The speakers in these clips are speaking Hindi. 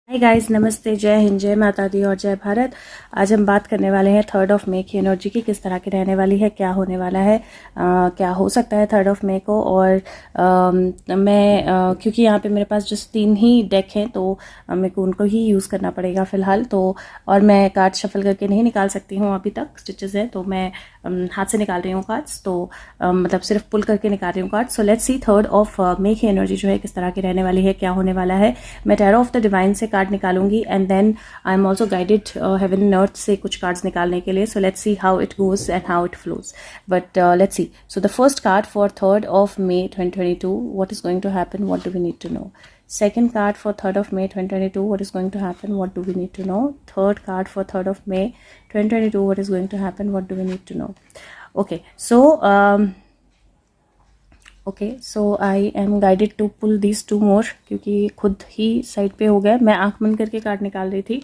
हाय गाइस, नमस्ते, जय हिंद, जय माता दी और जय भारत। आज हम बात करने वाले हैं 3 मई की एनर्जी की, किस तरह की रहने वाली है, क्या होने वाला है, क्या हो सकता है 3 मई को। और मैं क्योंकि यहाँ पे मेरे पास जस्ट 3 ही डेक हैं तो मेरे को उनको ही यूज़ करना पड़ेगा फ़िलहाल। तो और मैं कार्ड शफल करके नहीं निकाल सकती हूँ, अभी तक स्टिचेस है तो मैं हाथ से निकाल रही हूँ कार्ड्स। तो मतलब सिर्फ पुल करके निकाल रही हूँ कार्ड्स। सो लेट्स सी 3 मई की एनर्जी जो है किस तरह की रहने वाली है, क्या होने वाला है। मैं टैरो ऑफ द डिवाइन से कार्ड निकालूंगी and then I am also guided heaven and earth से कुछ कार्ड्स निकालने के लिए। So let's see how it goes and how it flows, but let's see. So the first card for 3 May 2022, what is going to happen, what do we need to know. Second card for 3 May 2022, what is going to happen, what do we need to know. Third card for 3 May 2022, what is going to happen, what do we need to know. Okay, so I am guided to pull these 2 more क्योंकि खुद ही साइड पे हो गया। मैं आंख बंद करके कार्ड निकाल रही थी।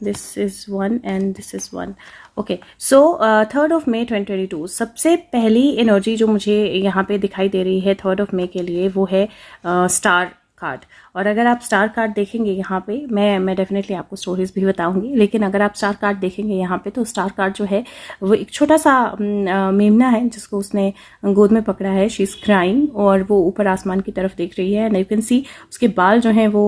This is 1 and this is 1. Okay, so 3 May 2022 सबसे पहली एनर्जी जो मुझे यहाँ पे दिखाई दे रही है 3 May के लिए वो है स्टार कार्ड। और अगर आप स्टार कार्ड देखेंगे यहाँ पे, मैं डेफिनेटली आपको स्टोरीज भी बताऊंगी, लेकिन अगर आप स्टार कार्ड देखेंगे यहाँ पे तो स्टार कार्ड जो है वो एक छोटा सा मेमना है जिसको उसने गोद में पकड़ा है। शी इज क्राइंग और वो ऊपर आसमान की तरफ देख रही है एंड यू कैन सी उसके बाल जो हैं वो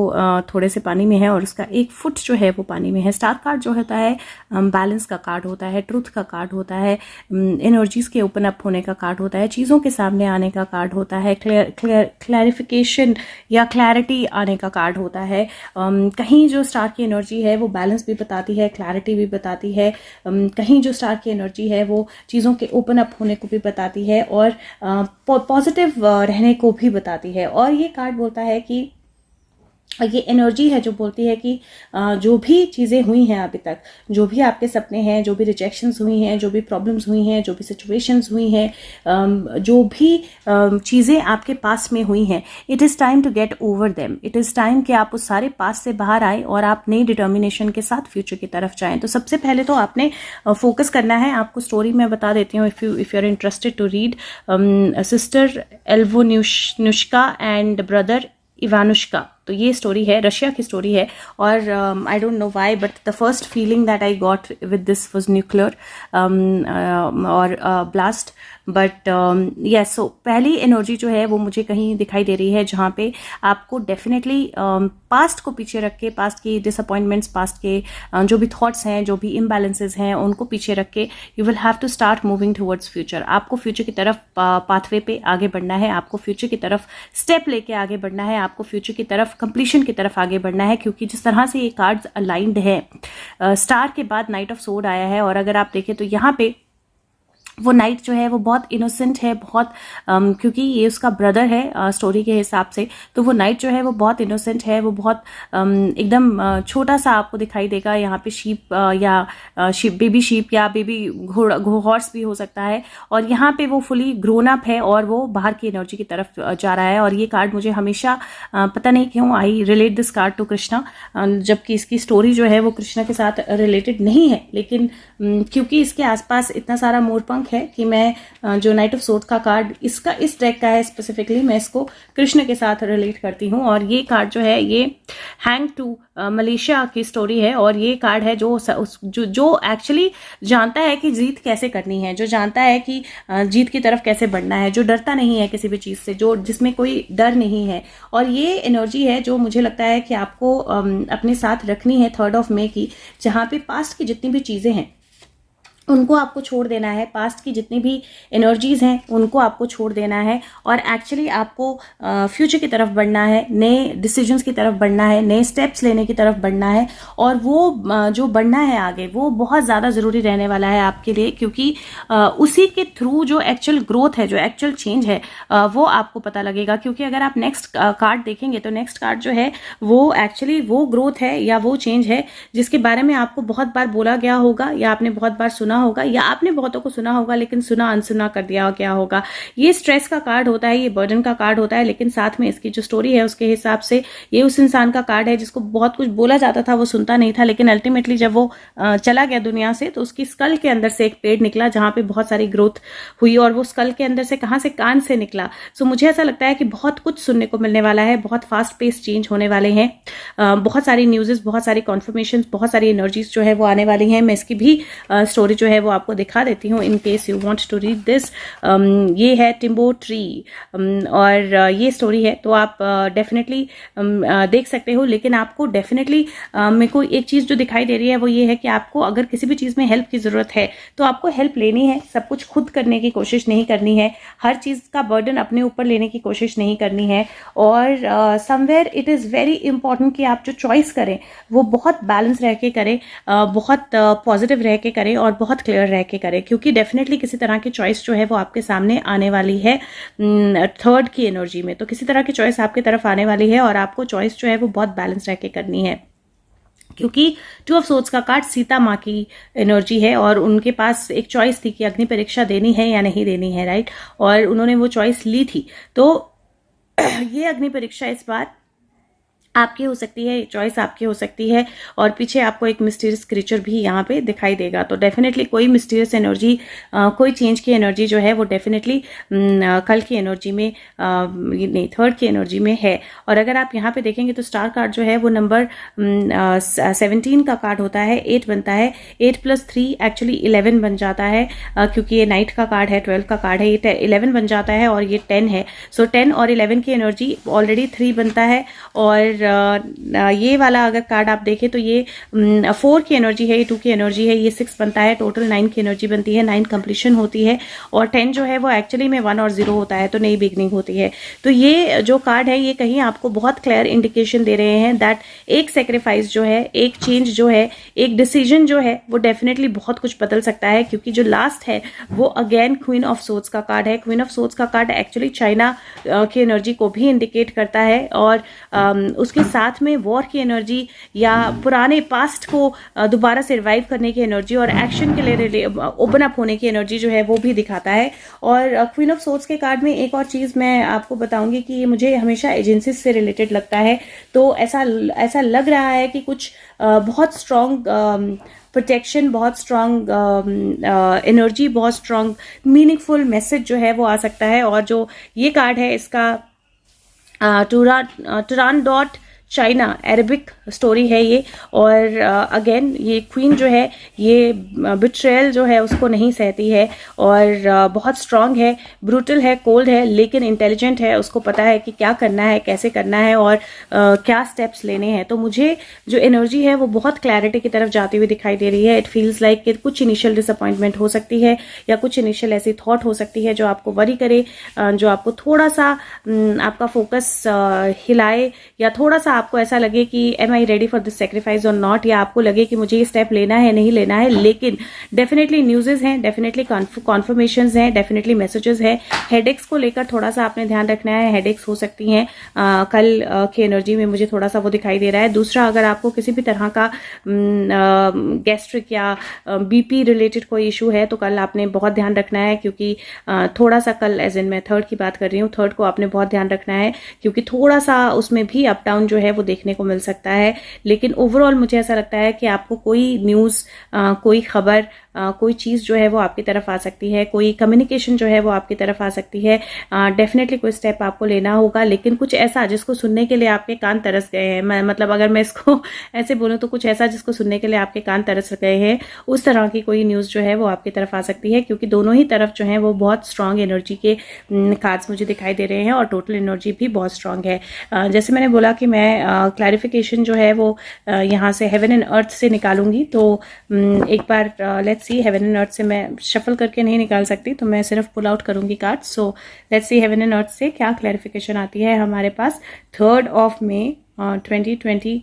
थोड़े से पानी में है और उसका 1 फुट जो है वो पानी में है। स्टार कार्ड जो होता है बैलेंस का कार्ड होता है, ट्रूथ का कार्ड होता है, एनर्जीज के ओपन अप होने का कार्ड होता है, चीज़ों के सामने आने का कार्ड होता है, क्लैरिफिकेशन या क्लैरिटी आने का कार्ड होता है। कहीं जो स्टार की एनर्जी है वो बैलेंस भी बताती है, क्लैरिटी भी बताती है। कहीं जो स्टार की एनर्जी है वो चीज़ों के ओपन अप होने को भी बताती है और पॉजिटिव रहने को भी बताती है। और ये कार्ड बोलता है कि ये एनर्जी है जो बोलती है कि जो भी चीज़ें हुई हैं अभी तक, जो भी आपके सपने हैं, जो भी रिजेक्शंस हुई हैं, जो भी प्रॉब्लम्स हुई हैं, जो भी सिचुएशंस हुई हैं, जो भी चीज़ें आपके पास में हुई हैं, it is time to get over them. It is time कि आप उस सारे पास से बाहर आए और आप नई डिटर्मिनेशन के साथ फ्यूचर की तरफ जाएं। तो सबसे पहले तो आपने फोकस करना है। आपको स्टोरी मैं बता देती हूँ if you are interested to read. Sister Alyonushka and brother Ivanushka, तो ये स्टोरी है, रशिया की स्टोरी है। और I don't know why but the first feeling that I got with this was nuclear और ब्लास्ट। बट यस, सो पहली एनर्जी जो है वो मुझे कहीं दिखाई दे रही है जहाँ पे आपको डेफिनेटली पास्ट को पीछे रख के, पास्ट की डिसअपॉइंटमेंट्स, पास्ट के जो भी थॉट्स हैं, जो भी इम्बैलेंसेज हैं, उनको पीछे रख के you will have to start moving towards future. आपको फ्यूचर की तरफ पाथवे पे आगे बढ़ना है, आपको फ्यूचर की तरफ स्टेप लेके आगे बढ़ना है, आपको फ्यूचर की तरफ कंप्लीशन की तरफ आगे बढ़ना है। क्योंकि जिस तरह से ये कार्ड्स अलाइंड है, स्टार के बाद नाइट ऑफ सोर्ड आया है और अगर आप देखें तो यहाँ पे वो नाइट जो है वो बहुत इनोसेंट है, बहुत क्योंकि ये उसका ब्रदर है स्टोरी के हिसाब से, तो वो नाइट जो है वो बहुत इनोसेंट है, वो बहुत एकदम छोटा सा आपको दिखाई देगा। यहाँ पे शीप या बेबी शीप या बेबी हॉर्स भी हो सकता है। और यहाँ पे वो फुली ग्रोन अप है और वो बाहर की एनर्जी की तरफ जा रहा है। और ये कार्ड मुझे हमेशा पता नहीं क्यों I relate this card to Krishna, जबकि इसकी स्टोरी जो है वो कृष्णा के साथ रिलेटेड नहीं है, लेकिन क्योंकि इसके आसपास इतना सारा मोरपंख है कि मैं जो नाइट ऑफ सोर्ड का कार्ड इसका इस डेक का है स्पेसिफिकली, मैं इसको कृष्ण के साथ रिलेट करती हूँ। और ये कार्ड जो है ये हैंग टू मलेशिया की स्टोरी है और ये कार्ड है जो एक्चुअली जानता है कि जीत कैसे करनी है, जो जानता है कि जीत की तरफ कैसे बढ़ना है, जो डरता नहीं है किसी भी चीज से, जो जिसमें कोई डर नहीं है। और ये एनर्जी है जो मुझे लगता है कि आपको अपने साथ रखनी है 3 May की, जहाँ पे पास्ट की जितनी भी चीजें हैं उनको आपको छोड़ देना है, पास्ट की जितनी भी एनर्जीज हैं उनको आपको छोड़ देना है और एक्चुअली आपको फ्यूचर की तरफ बढ़ना है, नए डिसीजंस की तरफ बढ़ना है, नए स्टेप्स लेने की तरफ बढ़ना है। और वो जो बढ़ना है आगे वो बहुत ज़्यादा ज़रूरी रहने वाला है आपके लिए, क्योंकि उसी के थ्रू जो एक्चुअल ग्रोथ है, जो एक्चुअल चेंज है वो आपको पता लगेगा। क्योंकि अगर आप नेक्स्ट कार्ड देखेंगे तो नेक्स्ट कार्ड जो है वो एक्चुअली वो ग्रोथ है या वो चेंज है जिसके बारे में आपको बहुत बार बोला गया होगा या आपने बहुत बार सुना होगा या आपने बहुतों को सुना होगा लेकिन सुना अनसुना कर दिया गया होगा। ये स्ट्रेस का कार्ड होता है, ये बर्डन का कार्ड होता है, लेकिन साथ में इसकी जो स्टोरी है उसके हिसाब से ये उस इंसान का कार्ड है जिसको बहुत कुछ बोला जाता था, वो सुनता नहीं था, लेकिन अल्टीमेटली जब वो चला गया दुनिया से तो उसकी स्कल के अंदर से एक पेड़ निकला जहां पे बहुत सारी ग्रोथ हुई, और वो स्कल के अंदर से कहां से, कान से निकला। सो मुझे ऐसा लगता है कि बहुत कुछ सुनने को मिलने वाला है, बहुत फास्ट पेस चेंज होने वाले हैं, बहुत सारी न्यूज़ेस, बहुत सारी कॉन्फर्मेशन, बहुत सारी एनर्जीज जो है वो आने वाली हैं। मैं इसकी भी स्टोरी जो है वो आपको दिखा देती हूँ in case you want to read this. ये है टिम्बो ट्री और ये स्टोरी है, तो आप डेफिनेटली देख सकते हो। लेकिन आपको डेफिनेटली मेरे को एक चीज़ जो दिखाई दे रही है वो ये है कि आपको अगर किसी भी चीज़ में हेल्प की ज़रूरत है तो आपको हेल्प लेनी है, सब कुछ खुद करने की कोशिश नहीं करनी है, हर चीज़ का बर्डन अपने ऊपर लेने की कोशिश नहीं करनी है। और somewhere it is very important कि आप जो चॉइस करें वो बहुत बैलेंस रह के करें, बहुत पॉजिटिव रह के करें और बहुत क्लियर रह के करें, क्योंकि डेफिनेटली किसी तरह की चॉइस जो है वो आपके सामने आने वाली है थर्ड की एनर्जी में। तो किसी तरह की चॉइस आपकी तरफ आने वाली है और आपको चॉइस जो है वो बहुत बैलेंस रह के करनी है, क्योंकि टू ऑफ सोर्ड्स का कार्ड सीता माँ की एनर्जी है और उनके पास एक चॉइस थी कि अग्नि परीक्षा देनी है या नहीं देनी है, राइट, और उन्होंने वो चॉइस ली थी। तो ये अग्नि परीक्षा इस बार आपकी हो सकती है, चॉइस आपकी हो सकती है, और पीछे आपको एक मिस्टीरियस क्रीचर भी यहाँ पे दिखाई देगा। तो डेफिनेटली कोई मिस्टीरियस एनर्जी, कोई चेंज की एनर्जी जो है वो डेफिनेटली कल की एनर्जी में, नहीं, थर्ड की एनर्जी में है। और अगर आप यहाँ पे देखेंगे तो स्टार कार्ड जो है वो नंबर 17 का कार्ड होता है, 8 बनता है, 8 + 3 एक्चुअली 11 बन जाता है, क्योंकि ये नाइट का कार्ड है, 12 का कार्ड है, ये 11 बन जाता है और ये 10 है। सो 10 और 11 की एनर्जी ऑलरेडी 3 बनता है। और ये वाला अगर कार्ड आप देखें तो ये 4 की एनर्जी है, ये 2 की एनर्जी है, ये 6 बनता है, टोटल 9 की एनर्जी बनती है, 9 कंप्लीशन होती है। और 10 जो है वो एक्चुअली में 1 और 0 होता है, तो नई बिगनिंग होती है। तो ये जो कार्ड है ये कहीं आपको बहुत क्लियर इंडिकेशन दे रहे हैं दैट एक सेक्रीफाइस जो है, एक चेंज जो है, एक डिसीजन जो है वो डेफिनेटली बहुत कुछ बदल सकता है, क्योंकि जो लास्ट है वो अगेन क्वीन ऑफ सोर्ड्स का कार्ड है। क्वीन ऑफ सोर्ड्स का कार्ड एक्चुअली चाइना की एनर्जी को भी इंडिकेट करता है, और उसके साथ में वॉर की एनर्जी या पुराने पास्ट को दोबारा से रिवाइव करने की एनर्जी और एक्शन के लिए ओपन अप होने की एनर्जी जो है वो भी दिखाता है। और क्वीन ऑफ सोर्ड्स के कार्ड में एक और चीज़ मैं आपको बताऊंगी कि ये मुझे हमेशा एजेंसीज से रिलेटेड लगता है। तो ऐसा लग रहा है कि कुछ बहुत स्ट्रॉन्ग प्रोटेक्शन, बहुत स्ट्रॉन्ग एनर्जी, बहुत स्ट्रॉन्ग मीनिंगफुल मैसेज जो है वो आ सकता है। और जो ये कार्ड है इसका टुरान डॉट चाइना अरबिक स्टोरी है ये। और अगेन ये क्वीन जो है ये बिट्रेयल जो है उसको नहीं सहती है, और बहुत स्ट्रांग है, ब्रूटल है, कोल्ड है, लेकिन इंटेलिजेंट है, उसको पता है कि क्या करना है, कैसे करना है और क्या स्टेप्स लेने हैं। तो मुझे जो एनर्जी है वो बहुत क्लैरिटी की तरफ जाती हुई दिखाई दे रही है। इट फील्स लाइक कि कुछ इनिशियल डिसअपॉइंटमेंट हो सकती है या कुछ इनिशियल ऐसी थॉट हो सकती है जो आपको वरी करे, जो आपको थोड़ा सा आपका फोकस हिलाए, या थोड़ा सा आपको ऐसा लगे कि am I ready for this sacrifice और नॉट, या आपको लगे कि मुझे ये स्टेप लेना है नहीं लेना है। लेकिन डेफिनेटली न्यूज़ेस हैं, डेफिनेटली कॉन्फर्मेशंस हैं, डेफिनेटली मैसेजेस हैं। हेडेक्स को लेकर थोड़ा सा आपने ध्यान रखना है, हेडेक्स हो सकती हैं कल की एनर्जी में, मुझे थोड़ा सा वो दिखाई दे रहा है। दूसरा, अगर आपको किसी भी तरह का गैस्ट्रिक या बीपी रिलेटेड कोई इशू है तो कल आपने बहुत ध्यान रखना है, क्योंकि थोड़ा सा कल, एज इन मैं थर्ड की बात कर रही हूँ, थर्ड को आपने बहुत ध्यान रखना है, क्योंकि थोड़ा सा उसमें भी अप डाउन जो है वो देखने को मिल सकता है। लेकिन ओवरऑल मुझे ऐसा लगता है कि आपको कोई न्यूज़, कोई खबर, कोई चीज़ जो है वो आपकी तरफ आ सकती है, कोई कम्युनिकेशन जो है वो आपकी तरफ आ सकती है। डेफिनेटली कोई स्टेप आपको लेना होगा, लेकिन कुछ ऐसा जिसको सुनने के लिए आपके कान तरस गए हैं। मतलब अगर मैं इसको ऐसे बोलूँ तो कुछ ऐसा जिसको सुनने के लिए आपके कान तरस गए हैं, उस तरह की कोई न्यूज़ जो है वो आपकी तरफ आ सकती है, क्योंकि दोनों ही तरफ जो है वो बहुत स्ट्रांग एनर्जी के कार्ड्स मुझे दिखाई दे रहे हैं और टोटल एनर्जी भी बहुत स्ट्रांग है। जैसे मैंने बोला कि मैं क्लैरिफिकेशन जो है वो यहाँ से हेवन एंड अर्थ से निकालूंगी, तो एक बार let's see, heaven and earth से मैं शफल करके नहीं निकाल सकती, तो मैं सिर्फ पुल आउट करूंगी card. So let's see heaven and earth से क्या क्लैरिफिकेशन आती है हमारे पास 3rd of May 2020,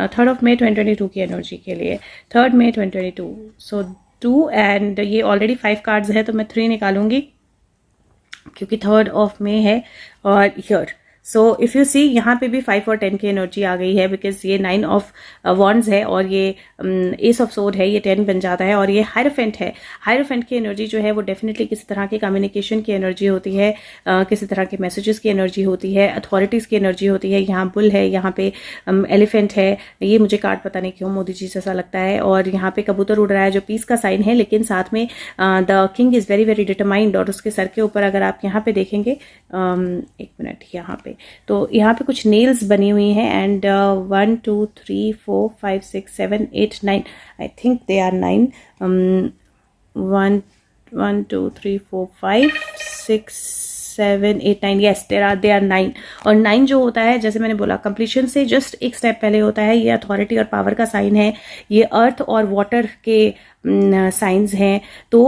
3rd of May 2022 की एनर्जी के लिए, 3rd May 2022। सो 2 एंड ये ऑलरेडी 5 कार्ड्स है, तो मैं 3 निकालूंगी क्योंकि 3rd ऑफ मे है और year. So if you see यहाँ पे भी 5 और 10 की एनर्जी आ गई है, बिकॉज ये 9 ऑफ वॉन्ड्स है और ये एस ऑफ सोर्ड है, ये 10 बन जाता है और ये हायरोफेंट है। हायरोफेंट की एनर्जी जो है वो डेफिनेटली किसी तरह की कम्युनिकेशन की एनर्जी होती है, किसी तरह के मैसेजेस की एनर्जी होती है, अथॉरिटीज़ की एनर्जी होती है। यहाँ बुल है, यहाँ पे एलिफेंट है, ये मुझे कार्ड पता नहीं क्यों मोदी जी जैसा लगता है, और यहाँ पे कबूतर उड़ रहा है जो पीस का साइन है, लेकिन साथ में the king is very very determined, और उसके सर के ऊपर अगर आप यहाँ पे देखेंगे, एक मिनट यहाँ पे, तो यहाँ पे कुछ नेल्स बनी हुई हैं, and 1 2 3 4 5 6 7 8 9, I think they are 9, 1 2 3 4 5 6 7 8 9, yes they are 9। और 9 जो होता है, जैसे मैंने बोला, कंप्लीशन से जस्ट एक स्टेप पहले होता है। ये अथॉरिटी और पावर का साइन है, ये अर्थ और वाटर के साइंस हैं। तो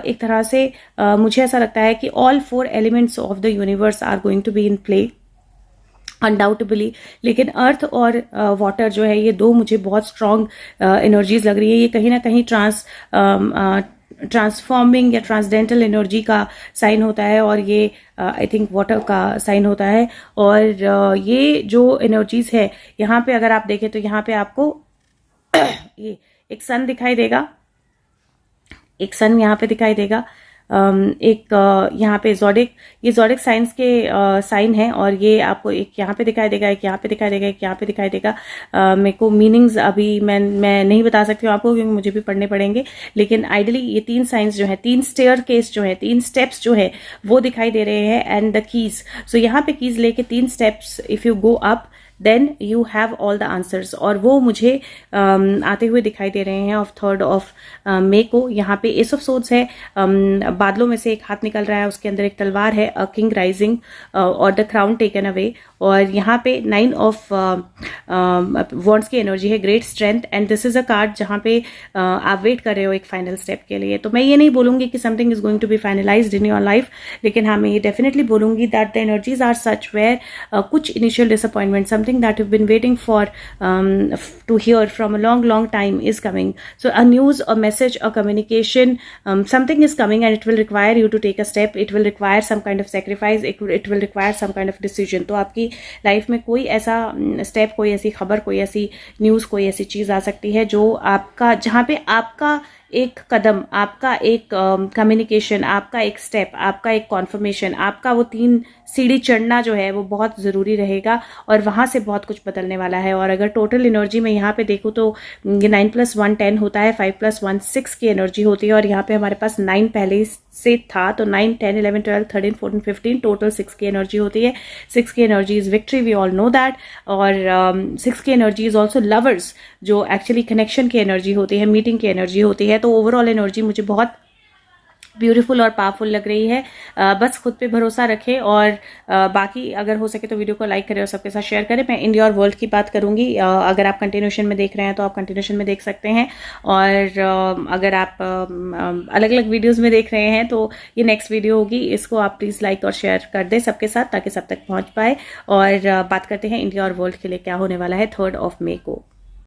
एक तरह से मुझे ऐसा लगता है कि all 4 elements of the universe are going to be in play undoubtedly, लेकिन अर्थ और वाटर जो है, ये दो मुझे बहुत स्ट्रॉन्ग एनर्जीज लग रही है। ये कहीं ना कहीं ट्रांसफॉर्मिंग या ट्रांसडेंटल एनर्जी का साइन होता है, और ये आई थिंक वाटर का साइन होता है। और ये जो एनर्जीज है, यहाँ पे अगर आप देखें तो यहाँ पे आपको ये एक सन दिखाई देगा, एक सन यहाँ पे दिखाई देगा, एक यहाँ पे ये जोडिक साइंस के साइन है, और ये आपको एक यहाँ पे दिखाई देगा, एक यहाँ पे दिखाई देगा, एक यहाँ पे दिखाई देगा। मेरे को मीनिंग्स अभी मैं नहीं बता सकती हूँ आपको, क्योंकि मुझे भी पढ़ने पड़ेंगे, लेकिन आइडली ये 3 साइंस जो है, 3 स्टेयर केस जो है, 3 स्टेप्स जो है वो दिखाई दे रहे हैं, एंड द कीज। सो यहाँ पे कीज लेके 3 steps if you go up then you have all the answers, और वो मुझे आते हुए दिखाई दे रहे हैं ऑफ 3rd ऑफ मई को। यहाँ पे एस ऑफ सोर्ड्स है, बादलों में से एक हाथ निकल रहा है, उसके अंदर एक तलवार है, अ किंग राइजिंग और द क्राउन टेकन अवे, और यहाँ पे 9 ऑफ वॉन्ड्स की एनर्जी है, great strength, and this is a card जहाँ पे आप वेट कर रहे हो एक फाइनल स्टेप के लिए। तो मैं ये नहीं बोलूंगी कि something is going to be finalized in your life, लेकिन हाँ मैं ये डेफिनेटली बोलूंगी that the energies are such where कुछ initial disappointment, something that you've been waiting for to hear from a long time is coming. So a news, a message, a communication, something is coming, and it will require you to take a step. It will require some kind of sacrifice. It will require some kind of decision. तो आपकी लाइफ में कोई ऐसा स्टेप, कोई ऐसी खबर, कोई ऐसी न्यूज, कोई ऐसी चीज आ सकती है जो आपका, जहाँ पे आपका एक कदम, आपका एक कम्युनिकेशन, आपका एक स्टेप, आपका एक कॉन्फर्मेशन, आपका वो 3 सीढ़ी चढ़ना जो है वो बहुत ज़रूरी रहेगा, और वहाँ से बहुत कुछ बदलने वाला है। और अगर टोटल एनर्जी में यहाँ पे देखूँ तो ये 9 + 1 10 होता है, 5 + 1 6 की एनर्जी होती है, और यहाँ पे हमारे पास 9 पहले से था, तो 9 10 11 12 13 14 15 टोटल 6 की एनर्जी होती है। 6 की energy is victory, we all know that, और 6 की एनर्जी इज ऑल्सो लवर्स, जो एक्चुअली कनेक्शन की एनर्जी होती है, मीटिंग की एनर्जी होती है। तो ओवरऑल एनर्जी मुझे बहुत ब्यूटीफुल और पावरफुल लग रही है। बस खुद पे भरोसा रखें, और बाकी अगर हो सके तो वीडियो को लाइक करें और सबके साथ शेयर करें। मैं इंडिया और वर्ल्ड की बात करूंगी, अगर आप कंटिन्यूशन में देख रहे हैं तो आप कंटिन्यूशन में देख सकते हैं, और अगर आप अलग अलग वीडियोस में देख रहे हैं तो ये नेक्स्ट वीडियो होगी, इसको आप प्लीज़ लाइक और शेयर कर दें सबके साथ, ताकि सब तक पहुँच पाए। और बात करते हैं इंडिया और वर्ल्ड के लिए क्या होने वाला है 3rd ऑफ मई को।